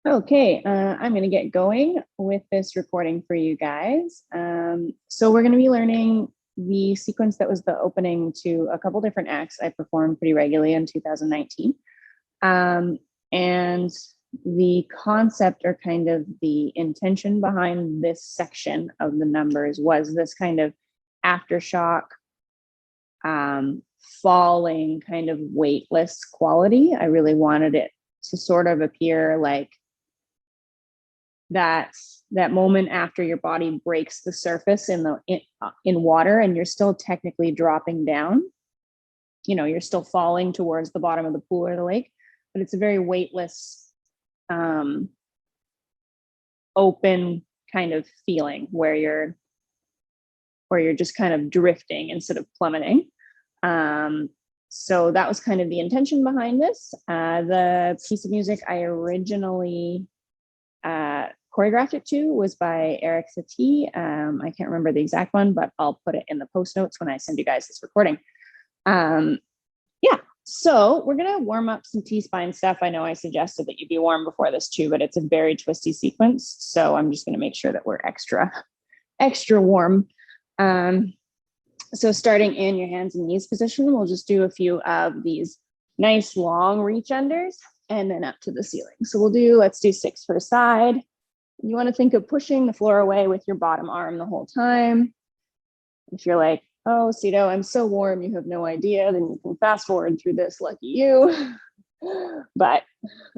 Okay, I'm going to get going with this recording for you guys. So we're going to be learning the sequence that was the opening to a couple different acts I performed pretty regularly in 2019. And the concept or kind of the intention behind this section of the numbers was this kind of aftershock, falling kind of weightless quality. I really wanted it to sort of appear like that moment after your body breaks the surface in water and you're still technically dropping down. You know, you're still falling towards the bottom of the pool or the lake, but it's a very weightless, open kind of feeling where you're just kind of drifting instead of plummeting. So that was kind of the intention behind this. The piece of music I originally choreographed it to was by Eric Satie. I can't remember the exact one, but I'll put it in the post notes when I send you guys this recording. Yeah, so we're gonna warm up some T-spine stuff. I know I suggested that you be warm before this too, but it's a very twisty sequence. So I'm just gonna make sure that we're extra warm. So starting in your hands and knees position, we'll just do a few of these nice long reach unders and then up to the ceiling. So let's do 6 per side. You want to think of pushing the floor away with your bottom arm the whole time. If you're like, oh, Cito, I'm so warm, you have no idea, then you can fast forward through this, lucky you. But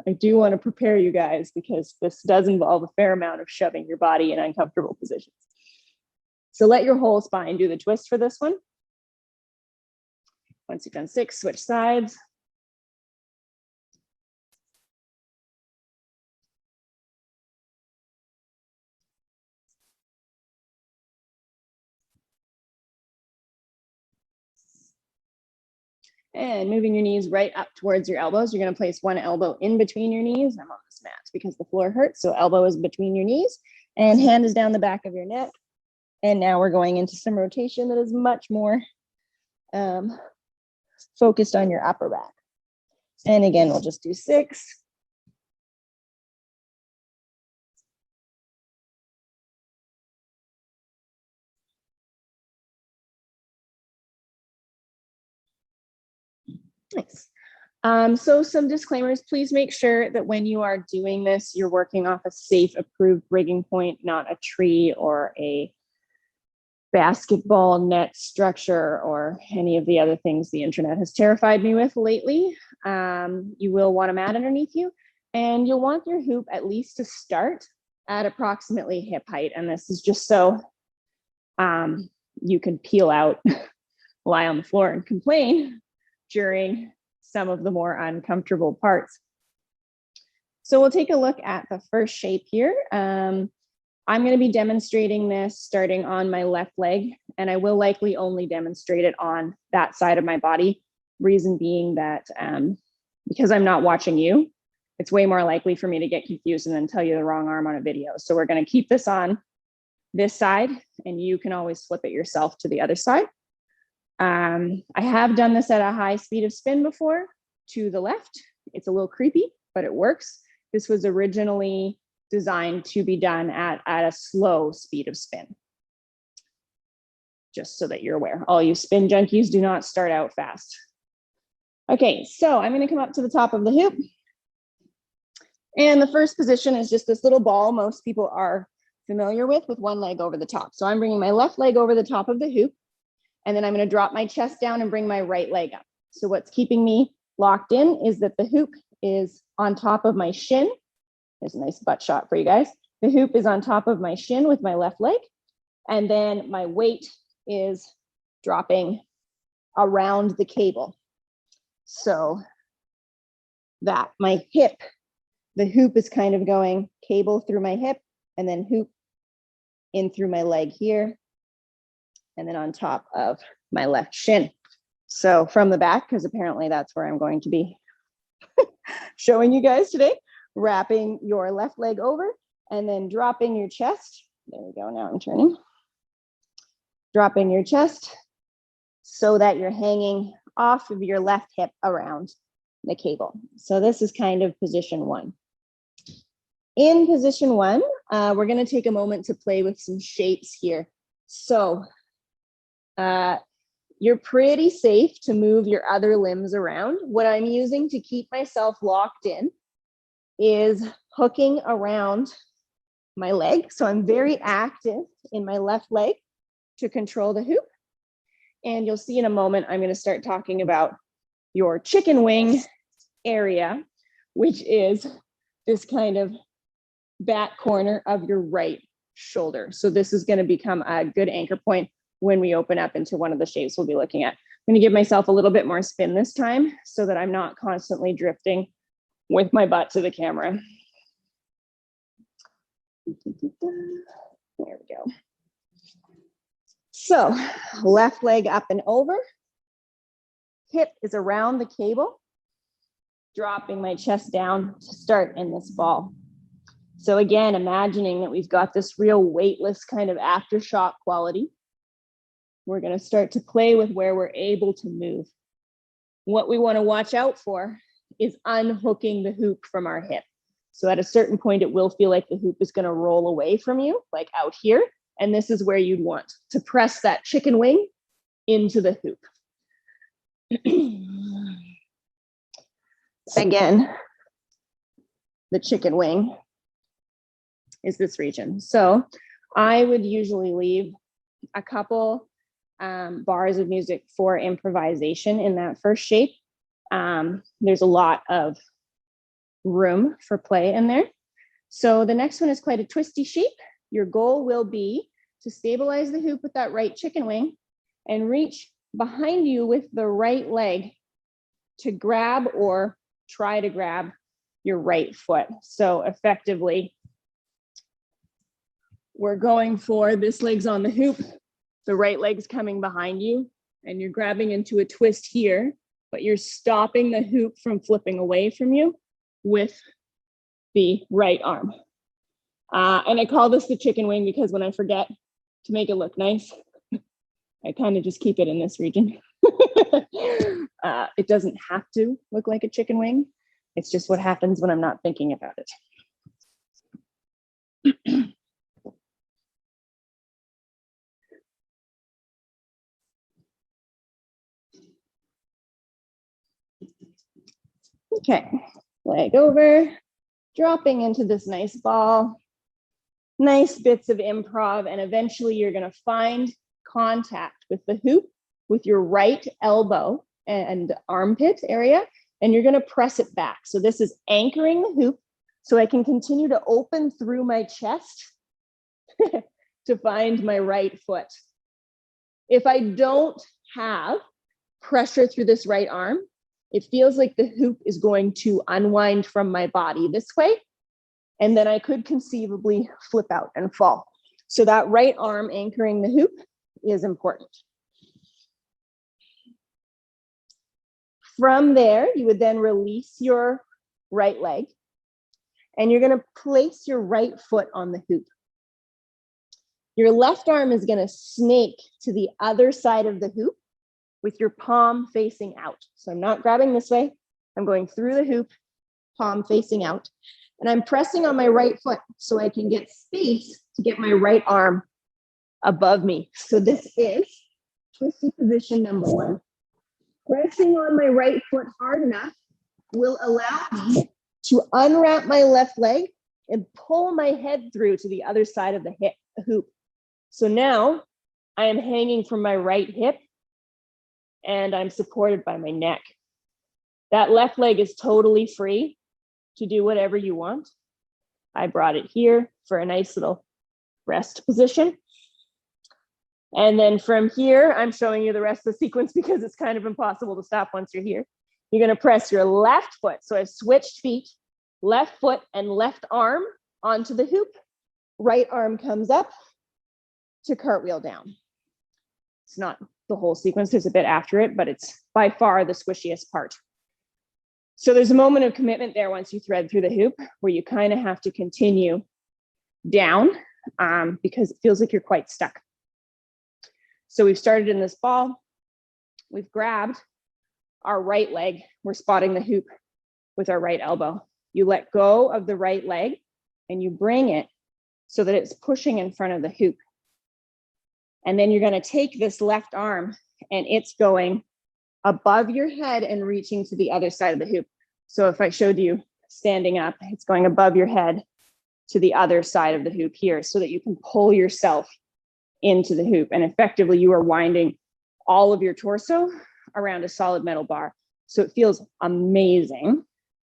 I do want to prepare you guys because this does involve a fair amount of shoving your body in uncomfortable positions. So let your whole spine do the twist for this one. Once you've done 6, switch sides. And moving your knees right up towards your elbows. You're going to place one elbow in between your knees. I'm on this mat because the floor hurts. So elbow is between your knees and hand is down the back of your neck. And now we're going into some rotation that is much more focused on your upper back. And again, we'll just do 6. Nice. So some disclaimers, please make sure that when you are doing this, you're working off a safe, approved rigging point, not a tree or a basketball net structure or any of the other things the internet has terrified me with lately. You will want a mat underneath you, and you'll want your hoop at least to start at approximately hip height. And this is just so you can peel out, lie on the floor and complain during some of the more uncomfortable parts. So we'll take a look at the first shape here. I'm going to be demonstrating this starting on my left leg, and I will likely only demonstrate it on that side of my body. Reason being that because I'm not watching you, it's way more likely for me to get confused and then tell you the wrong arm on a video. So we're going to keep this on this side, and you can always flip it yourself to the other side. I have done this at a high speed of spin before to the left. It's a little creepy, but it works. This was originally designed to be done at a slow speed of spin. Just so that you're aware, all you spin junkies, do not start out fast. Okay, so I'm going to come up to the top of the hoop. And the first position is just this little ball most people are familiar with one leg over the top. So I'm bringing my left leg over the top of the hoop, and then I'm going to drop my chest down and bring my right leg up. So what's keeping me locked in is that the hoop is on top of my shin. There's a nice butt shot for you guys. The hoop is on top of my shin with my left leg, and then my weight is dropping around the cable. So that my hip, the hoop is kind of going cable through my hip, and then hoop in through my leg here, and then on top of my left shin. So from the back, because apparently that's where I'm going to be showing you guys today, wrapping your left leg over and then dropping your chest. There we go, now I'm turning. Dropping your chest so that you're hanging off of your left hip around the cable. So this is kind of position 1. In position one, we're going to take a moment to play with some shapes here. So you're pretty safe to move your other limbs around. What I'm using to keep myself locked in is hooking around my leg. So I'm very active in my left leg to control the hoop. And you'll see in a moment, I'm going to start talking about your chicken wing area, which is this kind of back corner of your right shoulder. So this is going to become a good anchor point when we open up into one of the shapes we'll be looking at. I'm going to give myself a little bit more spin this time so that I'm not constantly drifting with my butt to the camera. There we go. So left leg up and over. Hip is around the cable, dropping my chest down to start in this ball. So again, imagining that we've got this real weightless kind of aftershock quality. We're going to start to play with where we're able to move. What we want to watch out for is unhooking the hoop from our hip. So at a certain point, it will feel like the hoop is going to roll away from you, like out here. And this is where you'd want to press that chicken wing into the hoop. Again, the chicken wing is this region. So I would usually leave a couple bars of music for improvisation in that first shape. There's a lot of room for play in there. So the next one is quite a twisty shape. Your goal will be to stabilize the hoop with that right chicken wing and reach behind you with the right leg to grab or try to grab your right foot. So effectively, we're going for this leg's on the hoop, the right leg's coming behind you, and you're grabbing into a twist here, but you're stopping the hoop from flipping away from you with the right arm. And I call this the chicken wing because when I forget to make it look nice, I kind of just keep it in this region. It doesn't have to look like a chicken wing. It's just what happens when I'm not thinking about it. Okay, leg over, dropping into this nice ball, nice bits of improv, and eventually you're gonna find contact with the hoop with your right elbow and armpit area, and you're gonna press it back. So this is anchoring the hoop so I can continue to open through my chest to find my right foot. If I don't have pressure through this right arm, it feels like the hoop is going to unwind from my body this way, and then I could conceivably flip out and fall. So that right arm anchoring the hoop is important. From there, you would then release your right leg, and you're going to place your right foot on the hoop. Your left arm is going to snake to the other side of the hoop with your palm facing out. So I'm not grabbing this way. I'm going through the hoop, palm facing out. And I'm pressing on my right foot so I can get space to get my right arm above me. So this is twisty position number one. Pressing on my right foot hard enough will allow me to unwrap my left leg and pull my head through to the other side of the hoop. So now I am hanging from my right hip and I'm supported by my neck. That left leg is totally free to do whatever you want. I brought it here for a nice little rest position. And then from here, I'm showing you the rest of the sequence because it's kind of impossible to stop once you're here. You're gonna press your left foot. So I've switched feet, left foot and left arm onto the hoop. Right arm comes up to cartwheel down. It's not the whole sequence, there's a bit after it, but it's by far the squishiest part. So there's a moment of commitment there once you thread through the hoop where you kind of have to continue down because it feels like you're quite stuck. So we've started in this ball, we've grabbed our right leg, we're spotting the hoop with our right elbow. You let go of the right leg and you bring it so that it's pushing in front of the hoop. And then you're going to take this left arm and it's going above your head and reaching to the other side of the hoop. So if I showed you standing up, it's going above your head to the other side of the hoop here so that you can pull yourself into the hoop. And effectively, you are winding all of your torso around a solid metal bar. So it feels amazing,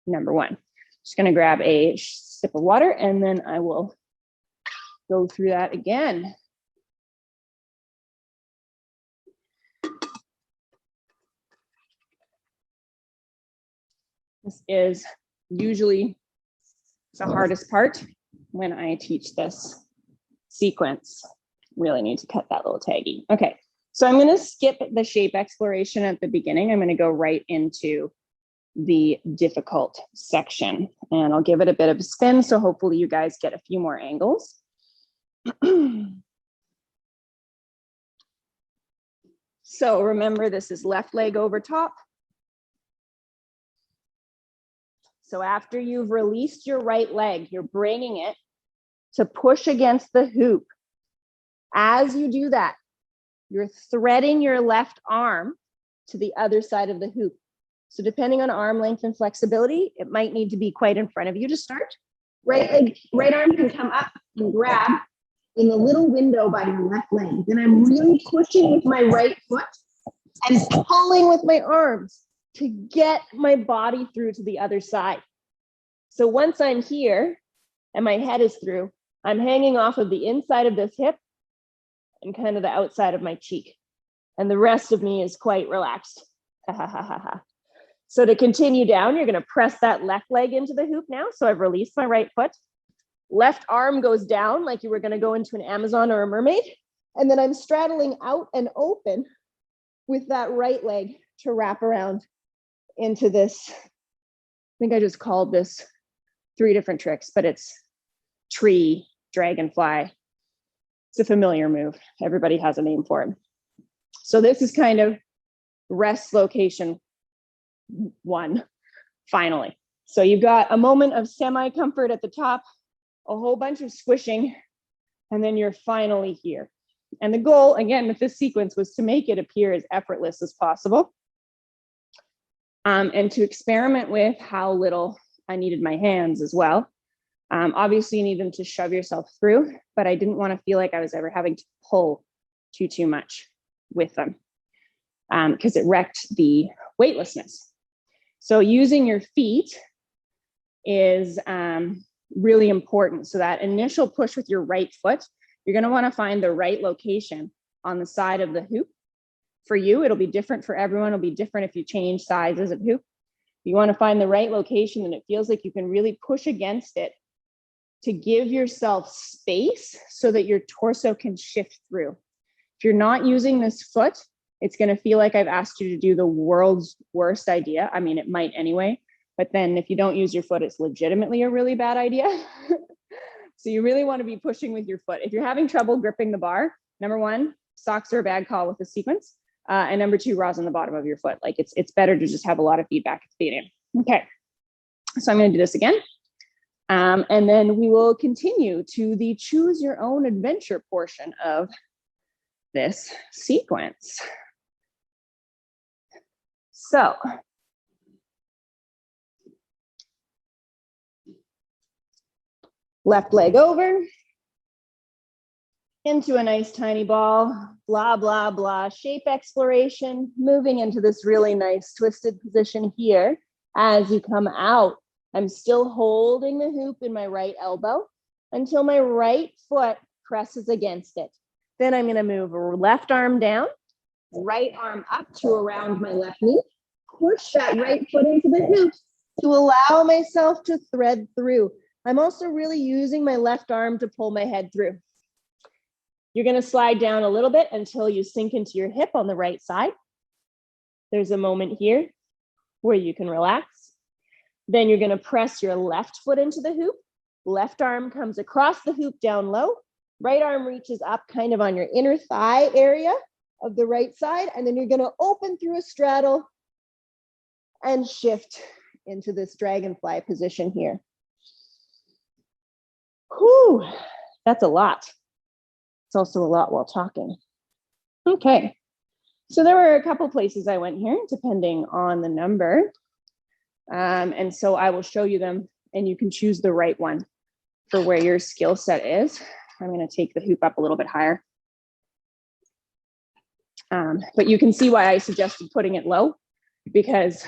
number one. Just going to grab a sip of water and then I will go through that again. This is usually the hardest part when I teach this sequence. Really need to cut that little taggy. Okay, so I'm going to skip the shape exploration at the beginning. I'm going to go right into the difficult section and I'll give it a bit of a spin. So hopefully you guys get a few more angles. So remember, this is left leg over top. So after you've released your right leg, you're bringing it to push against the hoop. As you do that, you're threading your left arm to the other side of the hoop. So depending on arm length and flexibility, it might need to be quite in front of you to start. Right arm can come up and grab in the little window by your left leg. Then I'm really pushing with my right foot and pulling with my arms to get my body through to the other side. So once I'm here and my head is through, I'm hanging off of the inside of this hip and kind of the outside of my cheek. And the rest of me is quite relaxed. So to continue down, you're going to press that left leg into the hoop now. So I've released my right foot. Left arm goes down like you were going to go into an Amazon or a mermaid. And then I'm straddling out and open with that right leg to wrap around into this. I think I just called this 3 different tricks, but it's tree, dragonfly. It's a familiar move. Everybody has a name for it. So this is kind of rest location 1, finally. So you've got a moment of semi-comfort at the top, a whole bunch of squishing, and then you're finally here. And the goal, again, with this sequence was to make it appear as effortless as possible. And to experiment with how little I needed my hands as well. Obviously, you need them to shove yourself through, but I didn't want to feel like I was ever having to pull too much with them because it wrecked the weightlessness. So using your feet is really important. So that initial push with your right foot, you're going to want to find the right location on the side of the hoop. For you, it'll be different for everyone. It'll be different if you change sizes of hoop. You want to find the right location and it feels like you can really push against it to give yourself space so that your torso can shift through. If you're not using this foot, it's going to feel like I've asked you to do the world's worst idea. I mean, it might anyway, but then if you don't use your foot, it's legitimately a really bad idea. So you really want to be pushing with your foot. If you're having trouble gripping the bar, number 1, socks are a bad call with the sequence. And number 2, raws on the bottom of your foot. Like it's better to just have a lot of feedback at the beginning. Okay, so I'm going to do this again. And then we will continue to the choose your own adventure portion of this sequence. So left leg over into a nice tiny ball, blah, blah, blah, shape exploration, moving into this really nice twisted position here. As you come out, I'm still holding the hoop in my right elbow until my right foot presses against it. Then I'm going to move left arm down, right arm up to around my left knee, push that right foot into the hoop to allow myself to thread through. I'm also really using my left arm to pull my head through. You're going to slide down a little bit until you sink into your hip on the right side. There's a moment here where you can relax. Then you're going to press your left foot into the hoop. Left arm comes across the hoop down low. Right arm reaches up kind of on your inner thigh area of the right side. And then you're going to open through a straddle and shift into this dragonfly position here. Whew, that's a lot. It's also a lot while talking. Okay, so there were a couple places I went here, depending on the number. And so I will show you them, and you can choose the right one for where your skill set is. I'm going to take the hoop up a little bit higher. But you can see why I suggested putting it low, because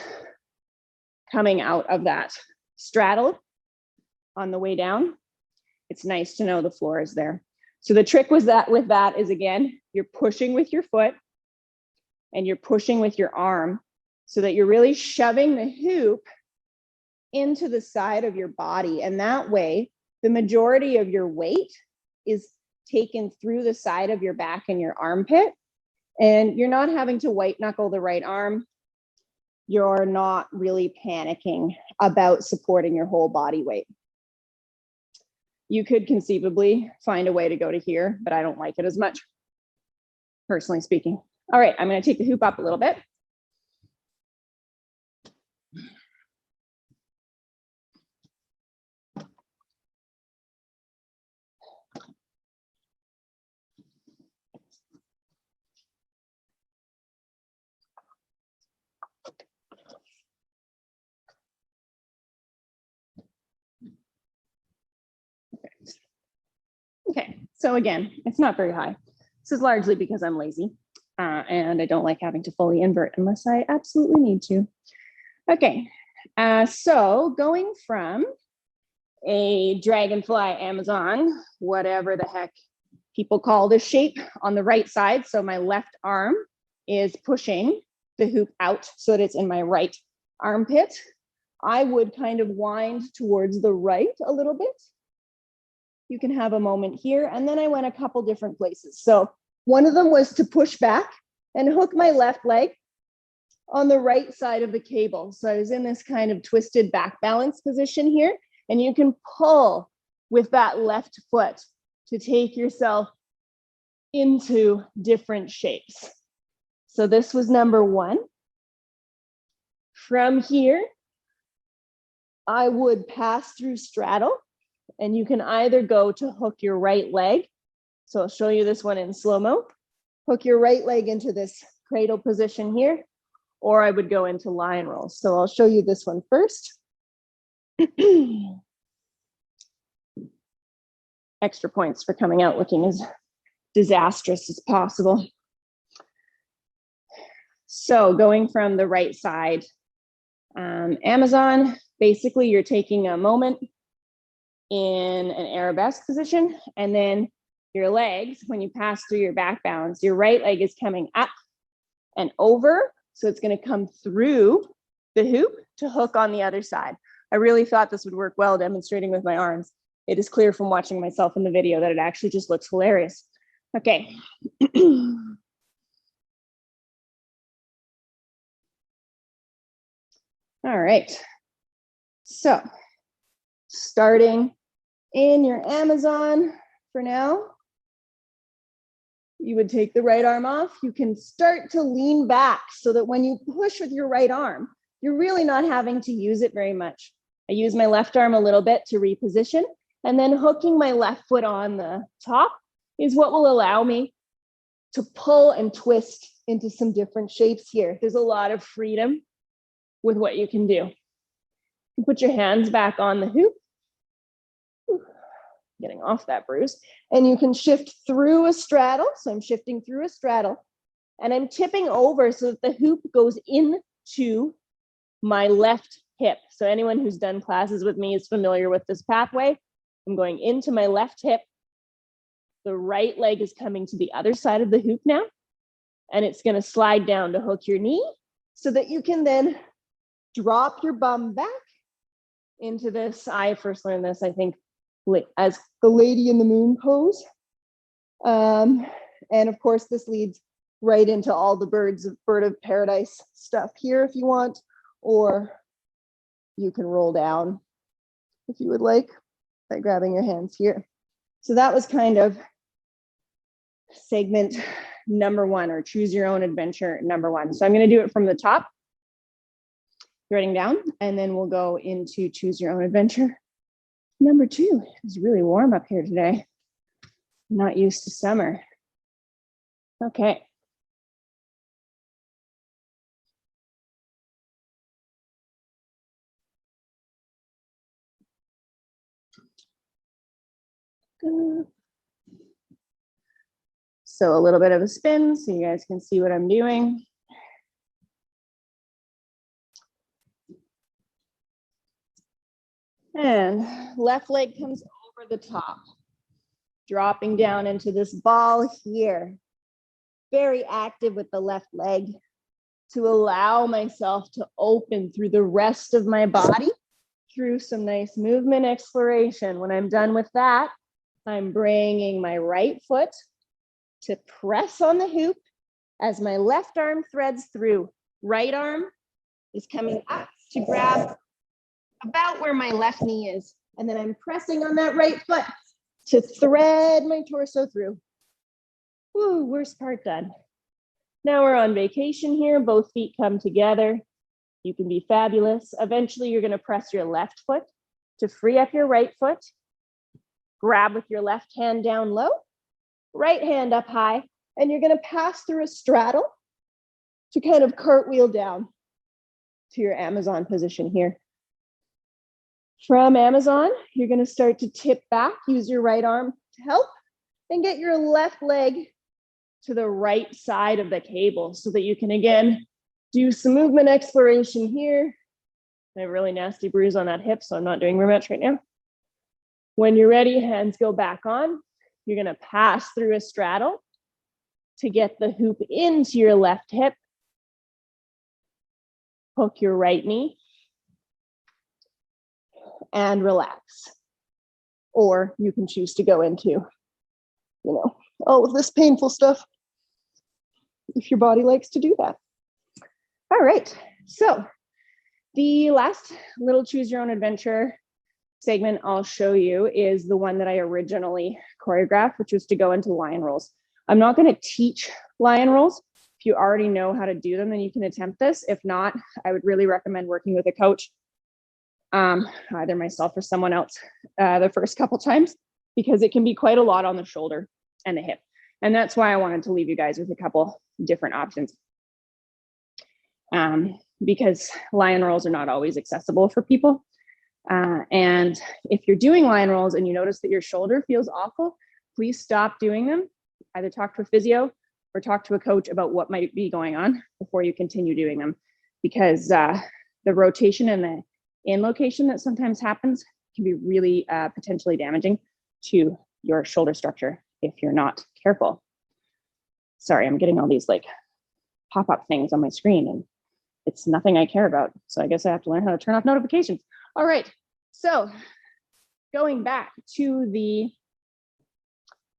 coming out of that straddle on the way down, it's nice to know the floor is there. So the trick with that is, again, you're pushing with your foot and you're pushing with your arm so that you're really shoving the hoop into the side of your body. And that way, the majority of your weight is taken through the side of your back and your armpit. And you're not having to white knuckle the right arm. You're not really panicking about supporting your whole body weight. You could conceivably find a way to go to here, but I don't like it as much, personally speaking. All right, I'm going to take the hoop up a little bit. Okay, so again, it's not very high. This is largely because I'm lazy and I don't like having to fully invert unless I absolutely need to. Okay, so going from a dragonfly Amazon, whatever the heck people call this shape, on the right side, so my left arm is pushing the hoop out so that it's in my right armpit, I would kind of wind towards the right a little bit. You can have a moment here. And then I went a couple different places. So one of them was to push back and hook my left leg on the right side of the cable. So I was in this kind of twisted back balance position here. And you can pull with that left foot to take yourself into different shapes. So this was number one. From here, I would pass through straddle. And you can either go to hook your right leg. So I'll show you this one in slow-mo. Hook your right leg into this cradle position here, or I would go into lion roll. So I'll show you this one first. Extra points for coming out looking as disastrous as possible. So going from the right side, Amazon, basically you're taking a moment in an arabesque position, and then your legs, when you pass through your back balance, your right leg is coming up and over, so it's going to come through the hoop to hook on the other side. I really thought this would work well demonstrating with my arms. It is clear from watching myself in the video that it actually just looks hilarious. Okay. All right, so starting in your Amazon for now, you would take the right arm off. You can start to lean back so that when you push with your right arm, you're really not having to use it very much. I use my left arm a little bit to reposition, and then hooking my left foot on the top is what will allow me to pull and twist into some different shapes here. There's a lot of freedom with what you can do. You put your hands back on the hoop, getting off that bruise, and you can shift through a straddle. So I'm shifting through a straddle, and I'm tipping over so that the hoop goes into my left hip. So anyone who's done classes with me is familiar with this pathway. I'm going into my left hip. The right leg is coming to the other side of the hoop now, and it's going to slide down to hook your knee so that you can then drop your bum back into this. I first learned this, I think, as the lady in the moon pose. And of course, this leads right into all the bird of paradise stuff here if you want, or you can roll down if you would like by grabbing your hands here. So that was kind of segment number one, or choose your own adventure number one. So I'm going to do it from the top, writing down, and then we'll go into choose your own adventure Number 2, it's really warm up here today. I'm not used to summer. Okay. So a little bit of a spin so you guys can see what I'm doing. And left leg comes over the top, dropping down into this ball here. Very active with the left leg to allow myself to open through the rest of my body through some nice movement exploration. When I'm done with that, I'm bringing my right foot to press on the hoop as my left arm threads through. Right arm is coming up to grab about where my left knee is. And then I'm pressing on that right foot to thread my torso through. Woo, worst part done. Now we're on vacation here. Both feet come together. You can be fabulous. Eventually, you're going to press your left foot to free up your right foot. Grab with your left hand down low, right hand up high, and you're going to pass through a straddle to kind of cartwheel down to your Amazon position here. From Amazon, you're going to start to tip back, use your right arm to help, and get your left leg to the right side of the cable so that you can, again, do some movement exploration here. I have a really nasty bruise on that hip, so I'm not doing very much right now. When you're ready, hands go back on. You're going to pass through a straddle to get the hoop into your left hip. Hook your right knee and relax. Or you can choose to go into, all of this painful stuff if your body likes to do that. All right, so the last little choose your own adventure segment I'll show you is the one that I originally choreographed, which was to go into lion rolls. I'm not going to teach lion rolls. If you already know how to do them, then you can attempt this. If not, I would really recommend working with a coach, either myself or someone else the first couple times, because it can be quite a lot on the shoulder and the hip. And that's why I wanted to leave you guys with a couple different options. Because lion rolls are not always accessible for people. And if you're doing lion rolls and you notice that your shoulder feels awful, please stop doing them. Either talk to a physio or talk to a coach about what might be going on before you continue doing them. Because the rotation and the in location that sometimes happens can be really potentially damaging to your shoulder structure if you're not careful. Sorry, I'm getting all these like pop-up things on my screen and it's nothing I care about. So I guess I have to learn how to turn off notifications. All right, so going back to the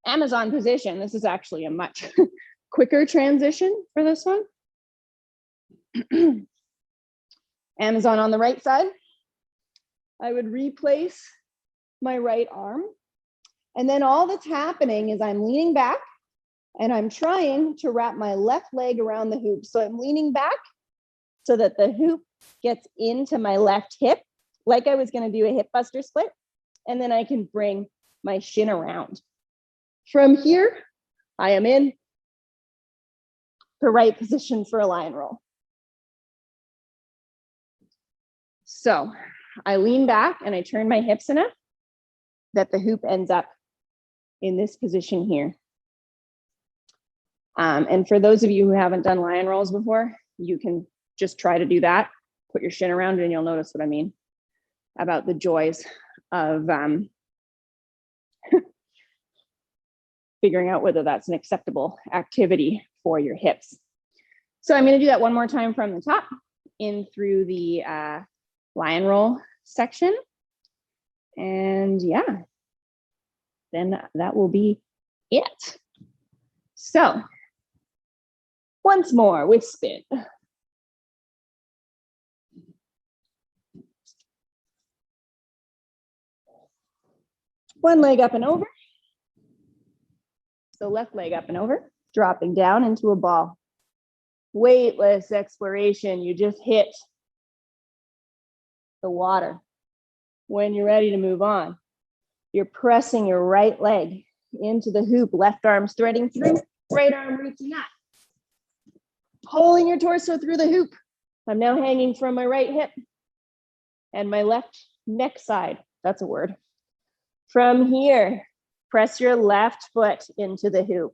Amazon position, this is actually a much quicker transition for this one. Amazon on the right side, I would replace my right arm. And then all that's happening is I'm leaning back and I'm trying to wrap my left leg around the hoop. So I'm leaning back so that the hoop gets into my left hip, like I was going to do a hip buster split. And then I can bring my shin around. From here, I am in the right position for a lion roll. So I lean back and I turn my hips enough that the hoop ends up in this position here. And for those of you who haven't done lion rolls before, you can just try to do that. Put your shin around and you'll notice what I mean about the joys of figuring out whether that's an acceptable activity for your hips. So I'm going to do that one more time from the top in through the lion roll section. And yeah, then that will be it. So once more with spin. One leg up and over. So left leg up and over, dropping down into a ball. Weightless exploration. You just hit the water. When you're ready to move on, You're pressing your right leg into the hoop, left arm's threading through, right arm reaching up. Pulling your torso through the hoop. I'm now hanging from my right hip and my left neck side. That's a word. From here, press your left foot into the hoop.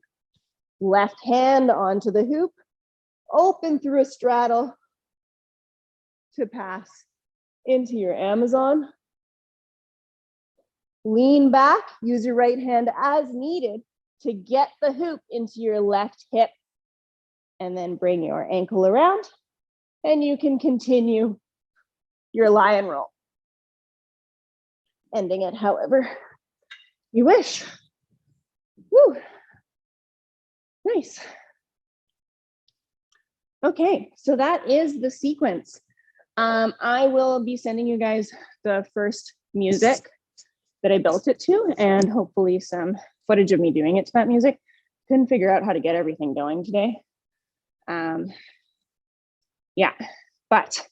Left hand onto the hoop. Open through a straddle to pass into your Amazon. Lean back, use your right hand as needed to get the hoop into your left hip. And then bring your ankle around and you can continue your lion roll. Ending it however you wish. Woo. Nice. Okay, so that is the sequence. I will be sending you guys the first music that I built it to and hopefully some footage of me doing it to that music. Couldn't figure out how to get everything going today. Yeah, but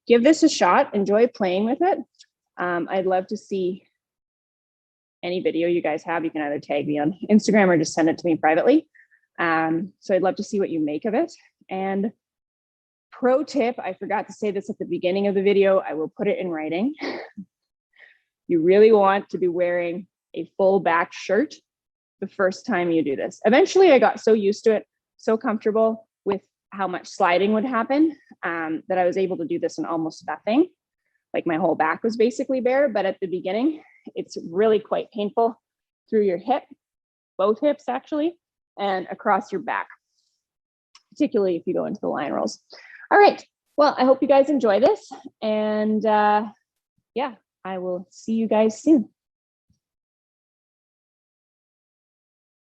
give this a shot, enjoy playing with it. I'd love to see any video you guys have. You can either tag me on Instagram or just send it to me privately. So I'd love to see what you make of it. And pro tip, I forgot to say this at the beginning of the video, I will put it in writing. You really want to be wearing a full back shirt the first time you do this. Eventually I got so used to it, so comfortable with how much sliding would happen that I was able to do this in almost nothing. Like my whole back was basically bare, but at the beginning, it's really quite painful through your hip, both hips actually, and across your back, particularly if you go into the lion rolls. All right, well, I hope you guys enjoy this. And yeah, I will see you guys soon.